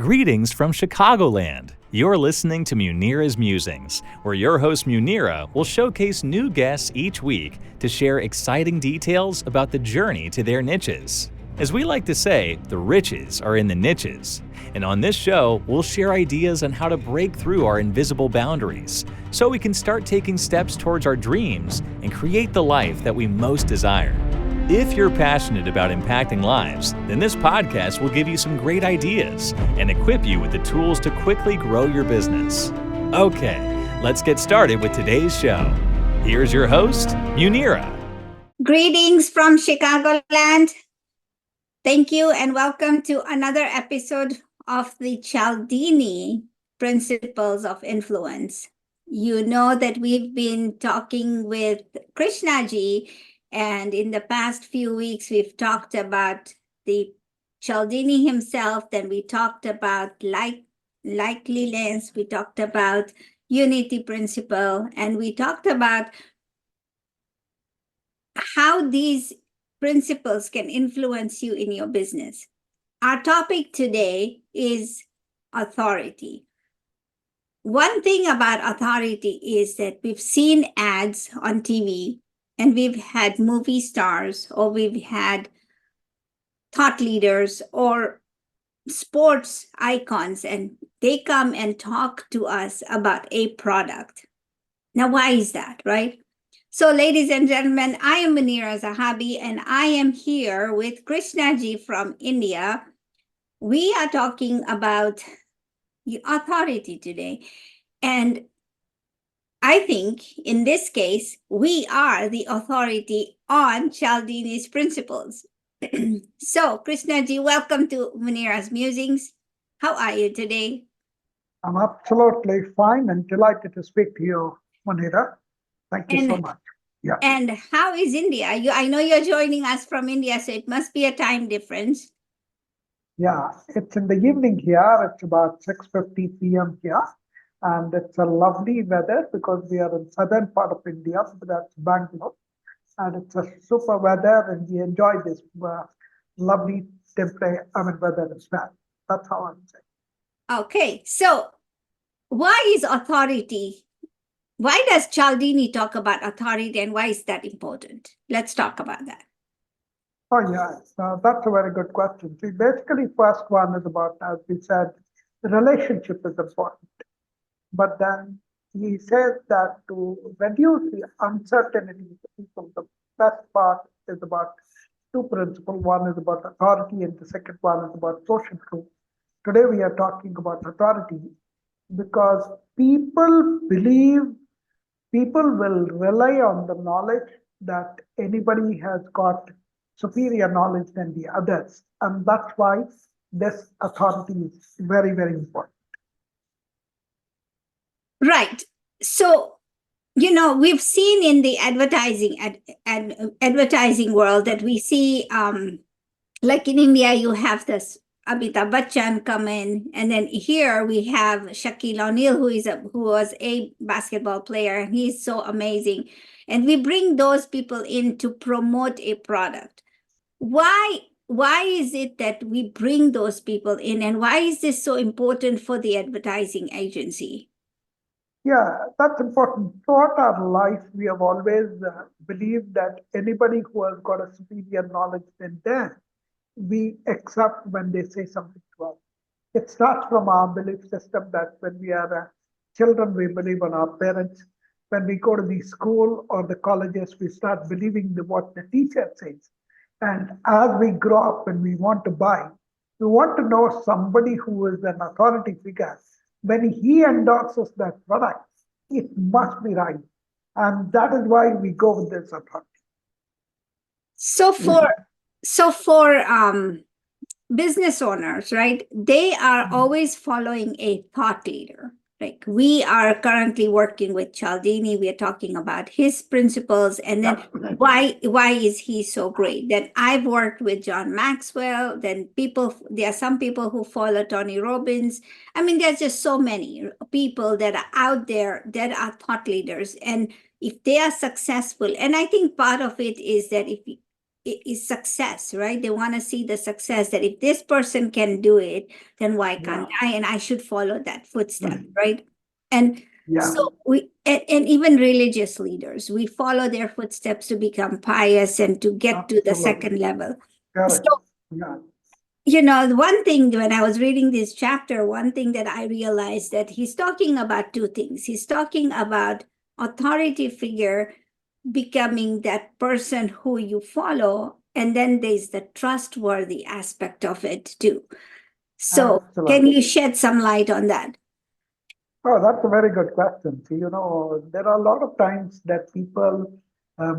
Greetings from Chicagoland. You're listening to Munira's Musings, where your host Munira will showcase new guests each week to share exciting details about the journey to their niches. As we like to say, the riches are in the niches. And on this show, we'll share ideas on how to break through our invisible boundaries so we can start taking steps towards our dreams and create the life that we most desire. If you're passionate about impacting lives, then this podcast will give you some great ideas and equip you with the tools to quickly grow your business. Okay, let's get started with today's show. Here's your host, Munira. Greetings from Chicagoland. Thank you and welcome to another episode of the Cialdini Principles of Influence. You know that we've been talking with Krishna ji, and in the past few weeks, we've talked about the Cialdini himself, then we talked about likeliness, we talked about unity principle, and we talked about how these principles can influence you in your business. Our topic today is authority. One thing about authority is that we've seen ads on TV, and we've had movie stars, or we've had thought leaders or sports icons, and they come and talk to us about a product. Now, why is that, right? So, ladies and gentlemen, I am Munira Zahabi, and I am here with Krishna ji from India. We are talking about authority today. And I think in this case, we are the authority on Cialdini's principles. So, Krishna ji, welcome to Munira's Musings. How are you today? I'm absolutely fine and delighted to speak to you, Munira. Thank you so much. Yeah. And how is India? I know you're joining us from India, so it must be a time difference. Yeah, it's in the evening here. It's about 6:50 p.m. here. And it's a lovely weather because we are in southern part of India, that's Bangalore. And it's a super weather and we enjoy this lovely weather as well. That's how I'm saying. Okay, so why is authority? Why does Cialdini talk about authority and why is that important? Let's talk about that. Oh, yeah, that's a very good question. See, basically, first one is about, as we said, the relationship is important. But then he says that to reduce the uncertainty of the people, the best part is about two principles. One is about authority and the second one is about social proof. Today we are talking about authority because people will rely on the knowledge that anybody has got superior knowledge than the others. And that's why this authority is very, very important. Right. So, we've seen in the advertising world that we see, like in India, you have this Amitabh Bachchan come in, and then here we have Shaquille O'Neal, who was a basketball player, and he's so amazing. And we bring those people in to promote a product. Why is it that we bring those people in, and why is this so important for the advertising agency? Yeah, that's important. Throughout our life, we have always believed that anybody who has got a superior knowledge than them, we accept when they say something to us. It starts from our belief system that when we are children, we believe on our parents. When we go to the school or the colleges, we start believing what the teacher says. And as we grow up and we want to buy, we want to know somebody who is an authority figure. When he endorses that product, it must be right. And that is why we go with this authority. So for business owners, right, they are always following a thought leader. Like we are currently working with Cialdini, we are talking about his principles, and then why is he so great? Then I've worked with John Maxwell, then there are some people who follow Tony Robbins. I mean, there's just so many people that are out there that are thought leaders. And if they are successful, and I think part of it is that if is success, right? They want to see the success, that if this person can do it, then why can't I? And I should follow that footstep, right? And Yeah, so and even religious leaders, we follow their footsteps to become pious and to get to the second absolutely. level. So, Correct. Yeah. the one thing when I was reading this chapter, one thing that I realized that he's talking about two things. He's talking about authority figure becoming that person who you follow, and then there's the trustworthy aspect of it too. So can Absolutely. you shed some light on that? Oh, that's a very good question. See, there are a lot of times that people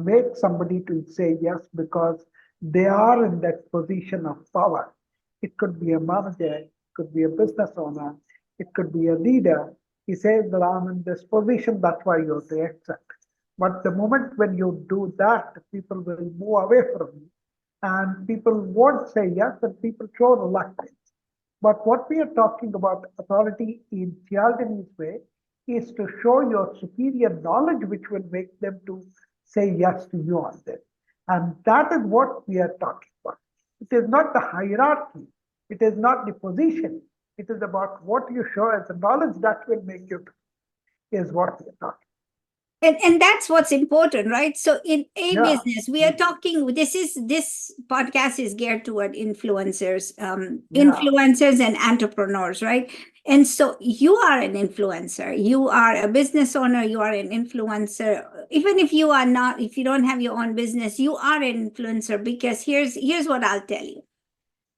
make somebody to say yes because they are in that position of power. It could be a manager, it could be a business owner, it could be a leader. He says that I'm in this position, that's why you have to accept. But the moment when you do that, people will move away from you. And people won't say yes, and people show reluctance. But what we are talking about authority in Cialdini's way is to show your superior knowledge, which will make them to say yes to you on this. And that is what we are talking about. It is not the hierarchy. It is not the position. It is about what you show as a knowledge that will make you is what we are talking. And that's what's important, right? So in a Yeah. business, we are talking, this podcast is geared toward influencers, Yeah. influencers and entrepreneurs, right? And so you are an influencer, you are a business owner, you are an influencer. Even if you are not, if you don't have your own business, you are an influencer, because here's what I'll tell you.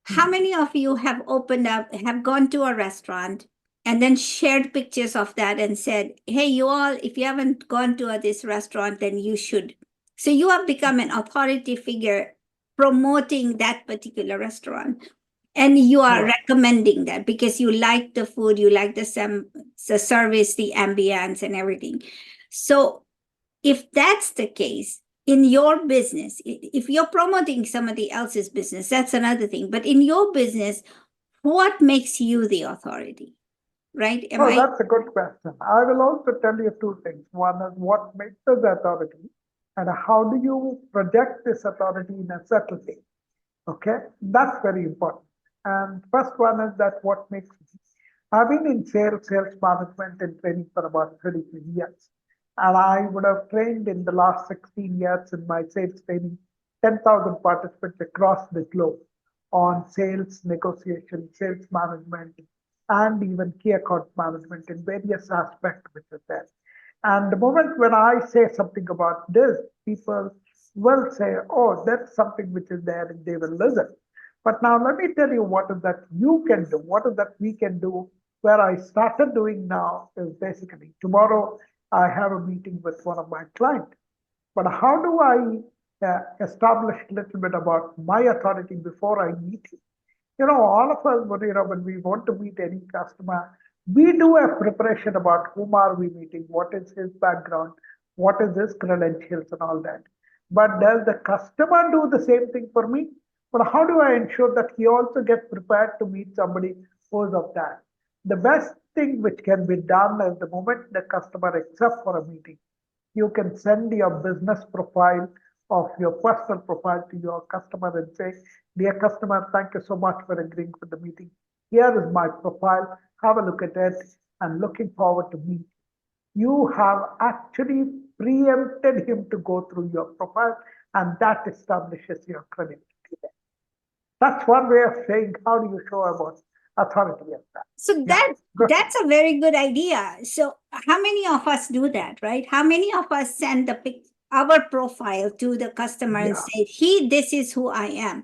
How many of you have opened up, have gone to a restaurant and then shared pictures of that and said, hey, you all, if you haven't gone to this restaurant, then you should. So you have become an authority figure promoting that particular restaurant. And you are Correct. recommending that because you like the food, you like the service, the ambience, and everything. So if that's the case in your business, if you're promoting somebody else's business, that's another thing. But in your business, what makes you the authority, right? Am Oh, I? that's a good question. I will also tell you two things. One is what makes us authority, and how do you project this authority in a subtlety? Okay, that's very important. And first one is that what makes me. I've been in sales management and training for about 33 years. And I would have trained in the last 16 years in my sales training 10,000 participants across the globe on sales negotiation, sales management, and even key account management in various aspects which is there. And the moment when I say something about this, people will say, oh, that's something which is there, and they will listen. But now let me tell you what is that you can do, what is that we can do. Where I started doing now is basically tomorrow I have a meeting with one of my clients. But how do I establish a little bit about my authority before I meet him? All of us, when we want to meet any customer, we do a preparation about whom are we meeting, what is his background, what is his credentials and all that. But does the customer do the same thing for me? But how do I ensure that he also gets prepared to meet somebody who's of that? The best thing which can be done is the moment the customer accepts for a meeting, you can send your business profile of your personal profile to your customer and say, dear customer, thank you so much for agreeing for the meeting. Here is my profile. Have a look at it and looking forward to meet. You have actually preempted him to go through your profile, and that establishes your credibility. That's one way of saying how do you show about authority of that. So Yeah, good. that's a very good idea. So how many of us do that, right? How many of us send our profile to the customer and Yeah, say, this is who I am?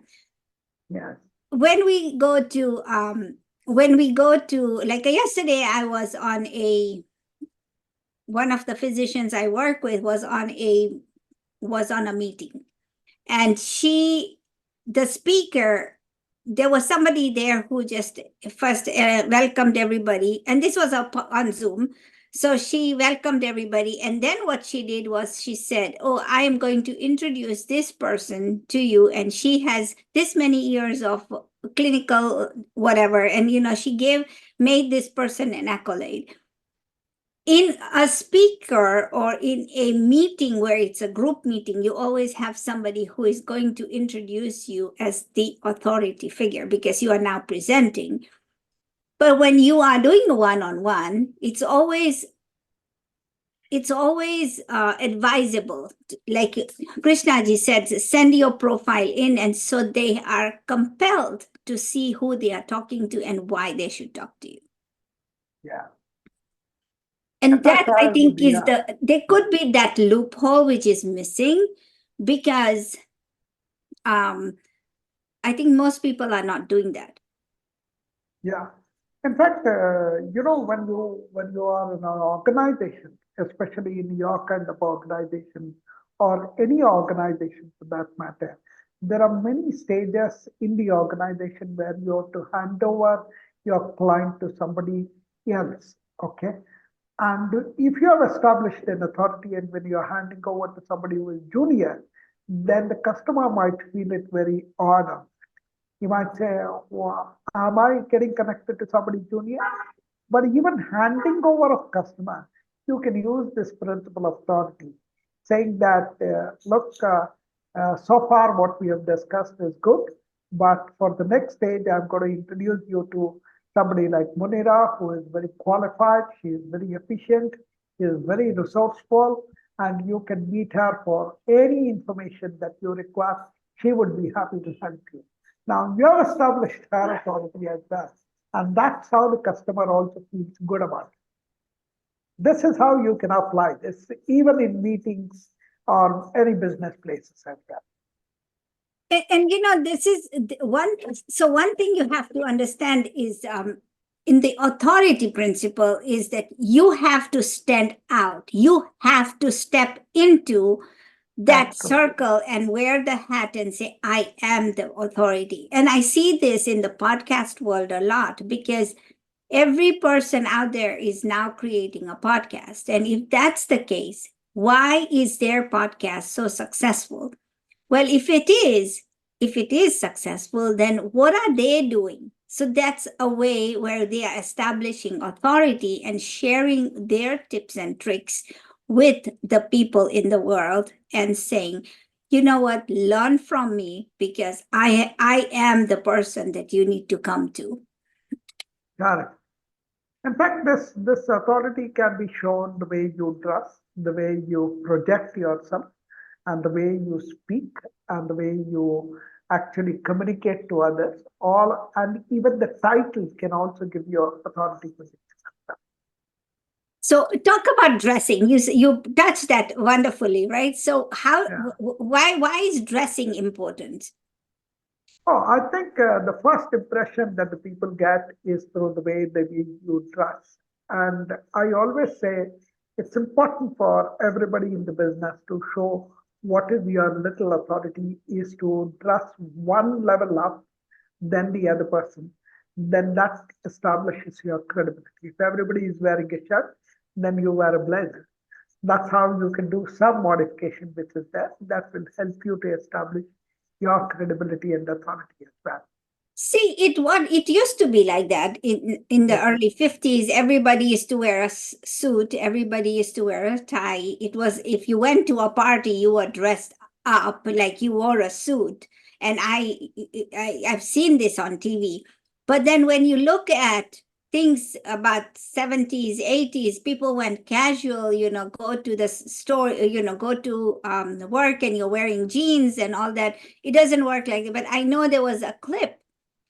yes, When we go to like yesterday, I was on one of the physicians I work with was on a meeting, and the speaker, there was somebody there who just first welcomed everybody, and this was on Zoom. So she welcomed everybody, and then what she did was she said, oh, I am going to introduce this person to you, and she has this many years of clinical whatever, and she made this person an accolade. in a speaker or in a meeting where it's a group meeting, you always have somebody who is going to introduce you as the authority figure because you are now presenting. But when you are doing a one-on-one, it's always advisable, like Krishnaji said, send your profile in, and so they are compelled to see who they are talking to and why they should talk to you. Yeah. And that, I think, is Yeah. there could be that loophole which is missing, because I think most people are not doing that. Yeah. In fact, when you are in an organization, especially in your kind of organization or any organization for that matter, there are many stages in the organization where you have to hand over your client to somebody else. Okay. And if you have established an authority and when you're handing over to somebody who is junior, then the customer might feel it very odd. You might say, well, am I getting connected to somebody junior? But even handing over of customer, you can use this principle of authority, saying that, look, so far what we have discussed is good, but for the next stage, I'm going to introduce you to somebody like Munira, who is very qualified, she is very efficient, she is very resourceful, and you can meet her for any information that you require. She would be happy to help you. Now, you have established her authority as well. And that's how the customer also feels good about it. This is how you can apply this, even in meetings or any business places as well. And this is one. So one thing you have to understand is, in the authority principle, is that you have to stand out. You have to step into that circle and wear the hat and say, I am the authority. And I see this in the podcast world a lot, because every person out there is now creating a podcast. And if that's the case, why is their podcast so successful? Well, if it is successful, then what are they doing? So that's a way where they are establishing authority and sharing their tips and tricks with the people in the world and saying, you know what, learn from me, because I am the person that you need to come to. Got it. In fact, this authority can be shown the way you dress, the way you project yourself, and the way you speak, and the way you actually communicate to others. All and even the title can also give you authority position. So talk about dressing. You touched that wonderfully, right? So Yeah. why is dressing important? Oh, I think the first impression that the people get is through the way they view you dress. And I always say it's important for everybody in the business to show what is your little authority is to dress one level up than the other person. Then that establishes your credibility. If everybody is wearing a shirt, then you wear a blazer. That's how you can do some modification, which is there. That will help you to establish your credibility and authority as well. See, it used to be like that in the Yeah. early 50s. Everybody used to wear a suit. Everybody used to wear a tie. It was, if you went to a party, you were dressed up like you wore a suit. And I've seen this on TV. But then when you look at things about 70s, 80s, people went casual, go to the store, go to work and you're wearing jeans and all that. It doesn't work like that. But I know there was a clip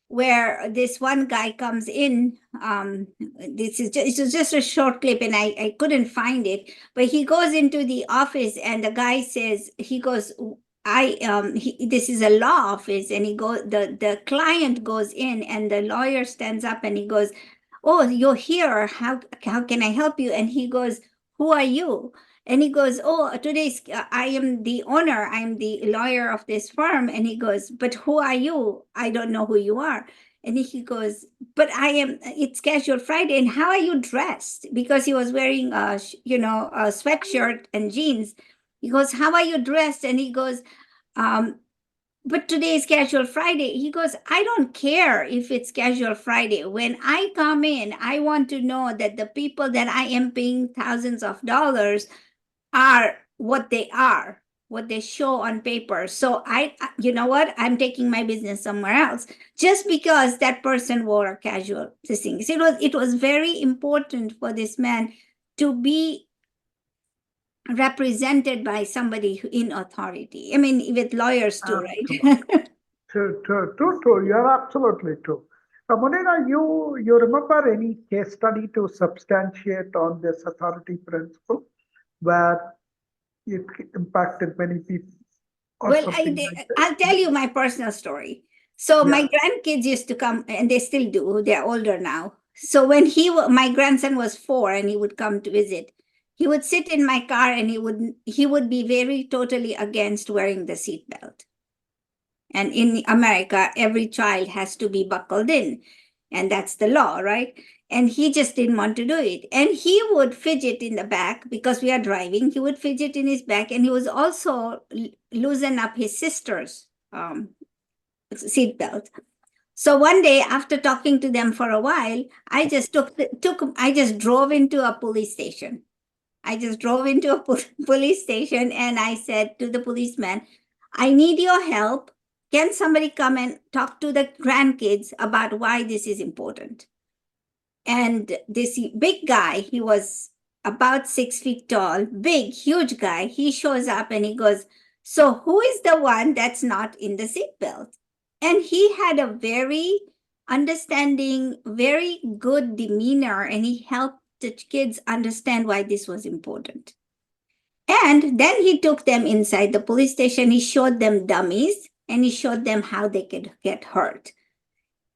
where this one guy comes in. This is just a short clip, and I couldn't find it. But he goes into the office, and the guy says, he goes, this is a law office, and the client goes in, and the lawyer stands up, and he goes, oh, you're here. How can I help you? And he goes, who are you? And he goes, oh, I am the owner. I'm the lawyer of this firm. And he goes, but who are you? I don't know who you are. And he goes, but it's casual Friday. And how are you dressed? Because he was wearing a sweatshirt and jeans. He goes, how are you dressed? And he goes, but today is casual Friday. He goes, I don't care if it's casual Friday. When I come in, I want to know that the people that I am paying thousands of dollars are what they show on paper. So you know what? I'm taking my business somewhere else just because that person wore a casual thing. So it was very important for this man to be represented by somebody in authority. I mean, with lawyers too, Absolutely. right? True. You're absolutely true. Munira, you remember any case study to substantiate on this authority principle where it impacted many people or Well, something like that? I'll tell you my personal story. So my Yeah. grandkids used to come, and they still do. They're older now. So when my grandson was 4, and he would come to visit, he would sit in my car, and he would be very totally against wearing the seatbelt. And in America, every child has to be buckled in, and that's the law, right? And he just didn't want to do it. And he would fidget in the back because we are driving. He would fidget in his back, and he was also loosen up his sister's seatbelt. So one day, after talking to them for a while, I just I just drove into a police station. I just drove into a police station, and I said to the policeman, I need your help. Can somebody come and talk to the grandkids about why this is important? And this big guy, he was about 6 feet tall, big, huge guy. He shows up and he goes, so who is the one that's not in the seatbelt? And he had a very understanding, very good demeanor, and he helped the kids understand why this was important. And then he took them inside the police station. He showed them dummies, and he showed them how they could get hurt.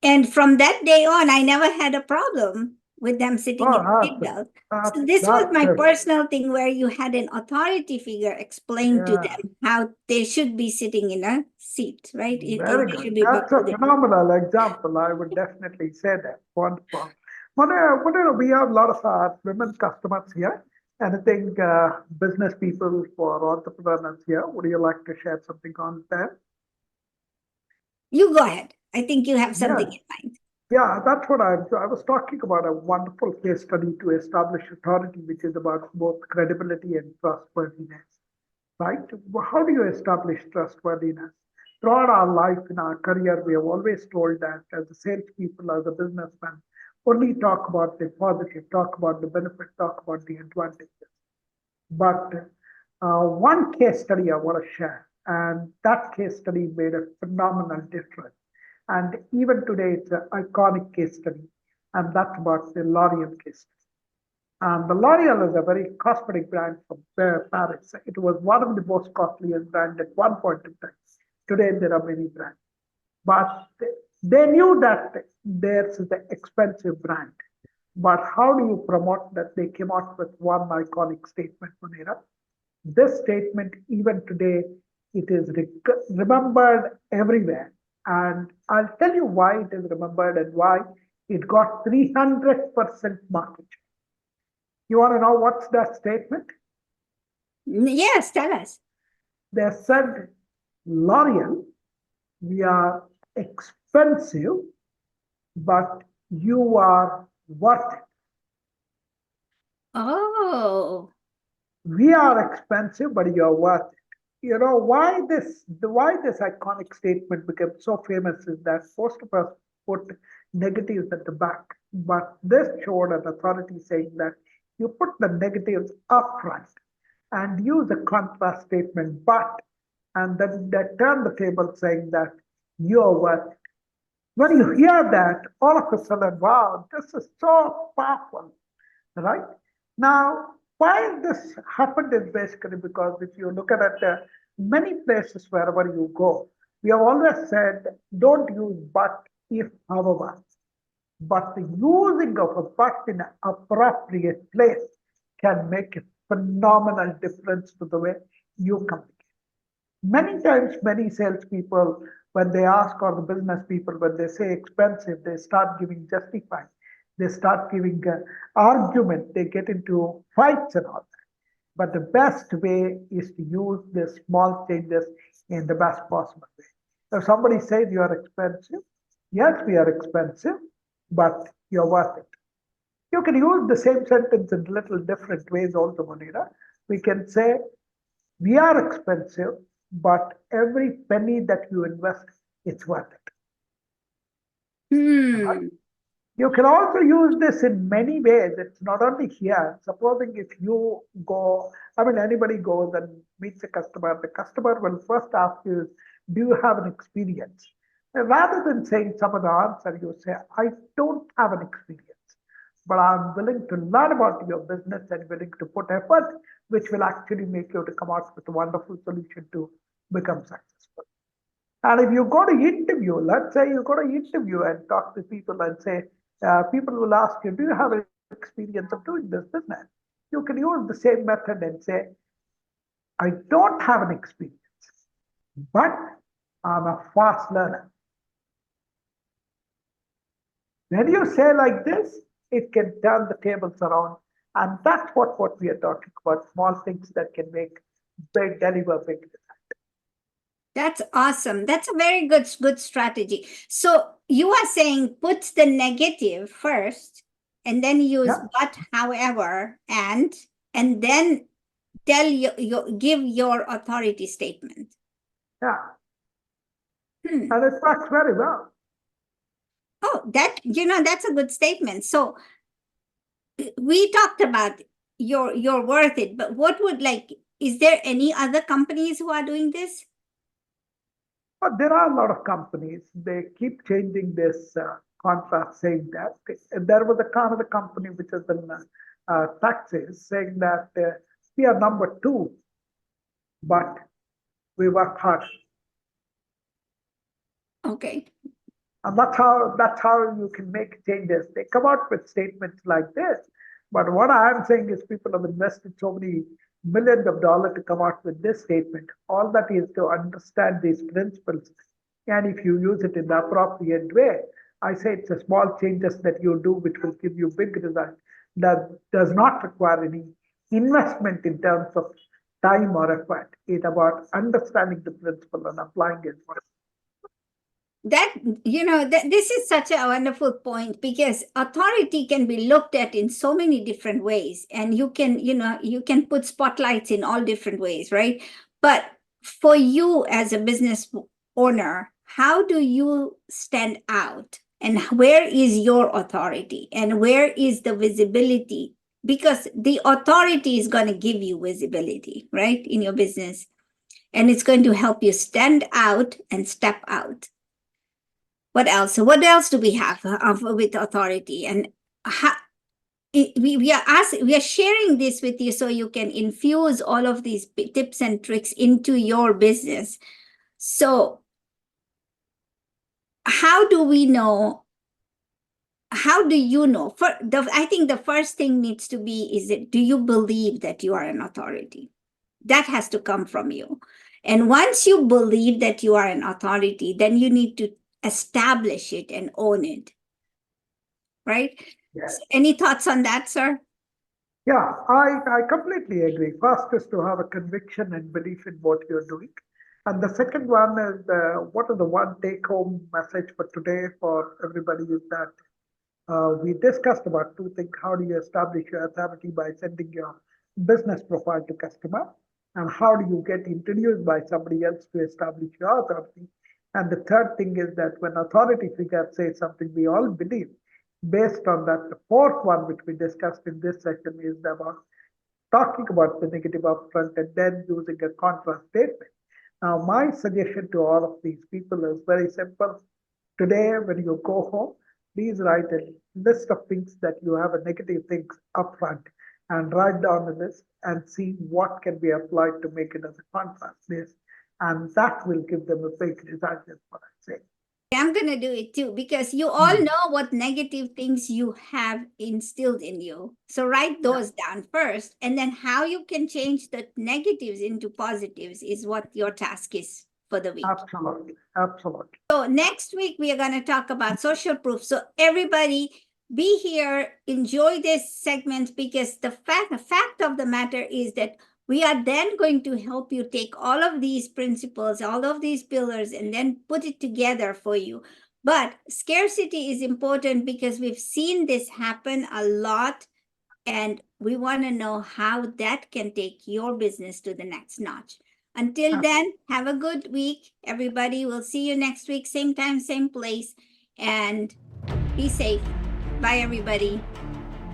And from that day on, I never had a problem with them sitting in Oh, seatbelt. So this was that's my good. personal thing where you had an authority figure explain to Yeah. them how they should be sitting in a seat, right? Very They good. should be That's a buckled in. phenomenal example. I would definitely say that. Wonderful. We have a lot of women customers here. Anything business people for entrepreneurs here? Would you like to share something on that? You go ahead. I think you have something Yeah, in mind. yeah, that's what I was talking about a wonderful case study to establish authority, which is about both credibility and trustworthiness. Right? How do you establish trustworthiness? Throughout our life in our career, we have always told that as a salespeople, as a businessman, only talk about the positive, talk about the benefit, talk about the advantages. But one case study I want to share, and that case study made a phenomenal difference. And even today, it's an iconic case study, and that's about the L'Oreal case study. The L'Oreal is a very cosmetic brand from Paris. It was one of the most costliest brands at one point in time. Today, there are many brands. But they knew that theirs is the expensive brand. But how do you promote that? They came out with one iconic statement, Munira. This statement, even today, it is remembered everywhere. And I'll tell you why it is remembered and why it got 300% market share. You want to know what's that statement? Yes, tell us. They said, L'Oreal, we are expensive, but you are worth it. Oh, We are expensive, but you're worth it. You know why this iconic statement became so famous is that most of us put negatives at the back, but this showed an authority saying that you put the negatives up front and use a contrast statement, but, and then they turn the table saying that you're worth it. When you hear that, all of a sudden, wow, this is so powerful, right? Now, why this happened is basically because if you look at it, many places wherever you go, we have always said don't use but, if, however. But the using of a but in an appropriate place can make a phenomenal difference to the way you communicate. Many times, many salespeople, when they ask, or the business people, when they say expensive, they start giving justifying. They start giving argument. They get into fights and all that. But the best way is to use the small changes in the best possible way. If somebody says you are expensive, yes, we are expensive, but you're worth it. You can use the same sentence in little different ways also, Munira. We can say, we are expensive, but every penny that you invest, it's worth it. Hmm. You can also use this in many ways. It's not only here. Supposing if you go, I mean, anybody goes and meets a customer, the customer will first ask you, do you have an experience? And rather than saying some of the answer, you say, I don't have an experience, but I'm willing to learn about your business and willing to put effort, which will actually make you to come out with a wonderful solution to become successful. And if you go to interview, let's say you go to interview and talk to people and say, people will ask you, do you have experience of doing this business? You can use the same method and say, I don't have an experience, but I'm a fast learner. When you say like this, it can turn the tables around. And that's what we are talking about, small things that can make big, deliver big results. That's awesome. That's a very good strategy. So you are saying put the negative first and then use Yeah, but, however, and then tell give your authority statement. yeah. Hmm. And it works very well. Oh, that's a good statement. So we talked about you're worth it, but what would, like, is there any other companies who are doing this? But there are a lot of companies, they keep changing this contract saying that. There was a Canada company which is in taxes saying that we are number two, but we work hard. Okay. And that's how you can make changes. They come out with statements like this. But what I'm saying is people have invested so many millions of dollars to come out with this statement. All that is to understand these principles. And if you use it in the appropriate way, I say it's a small changes that you do which will give you big results. That does not require any investment in terms of time or effort. It's about understanding the principle and applying it. That this is such a wonderful point, because authority can be looked at in so many different ways, and you can put spotlights in all different ways, right? But for you as a business owner, how do you stand out, and where is your authority, and where is the visibility? Because the authority is going to give you visibility, right, in your business, and it's going to help you stand out and step out. What else? What else do we have with authority? And how, we are sharing this with you so you can infuse all of these tips and tricks into your business. So how do we know? How do you know? I think the first thing needs to be, is it, do you believe that you are an authority? That has to come from you. And once you believe that you are an authority, then you need to establish it and own it. Right? Yes. Any thoughts on that, sir? Yeah, I completely agree. First is to have a conviction and belief in what you're doing. And the second one is what is the one take home message for today for everybody is that we discussed about two things. How do you establish your authority by sending your business profile to customer? And how do you get introduced by somebody else to establish your authority? And the third thing is that when authority figure says something we all believe, based on that, the fourth one, which we discussed in this session, is about talking about the negative upfront and then using a contrast statement. Now, my suggestion to all of these people is very simple. Today, when you go home, please write a list of things that you have a negative things upfront and write down the list and see what can be applied to make it as a contrast list. And that will give them a big result, is what I say. I'm going to do it too, because you all know what negative things you have instilled in you. So write those down first, and then how you can change the negatives into positives is what your task is for the week. Absolutely. Absolutely. So next week, we are going to talk about social proof. So everybody be here, enjoy this segment, because the fact of the matter is that We are then going to help you take all of these principles, all of these pillars, and then put it together for you. But scarcity is important because we've seen this happen a lot, and we want to know how that can take your business to the next notch. Until then, have a good week, everybody. We'll see you next week, same time, same place, and be safe. Bye, everybody.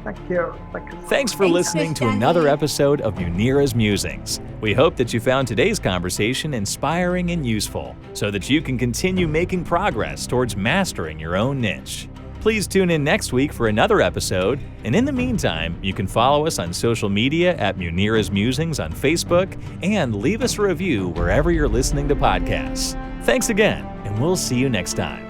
Thank you. Thank you. Thanks for listening to another episode of Munira's Musings. We hope that you found today's conversation inspiring and useful so that you can continue making progress towards mastering your own niche. Please tune in next week for another episode, and in the meantime, you can follow us on social media at Munira's Musings on Facebook and leave us a review wherever you're listening to podcasts. Thanks again, and we'll see you next time.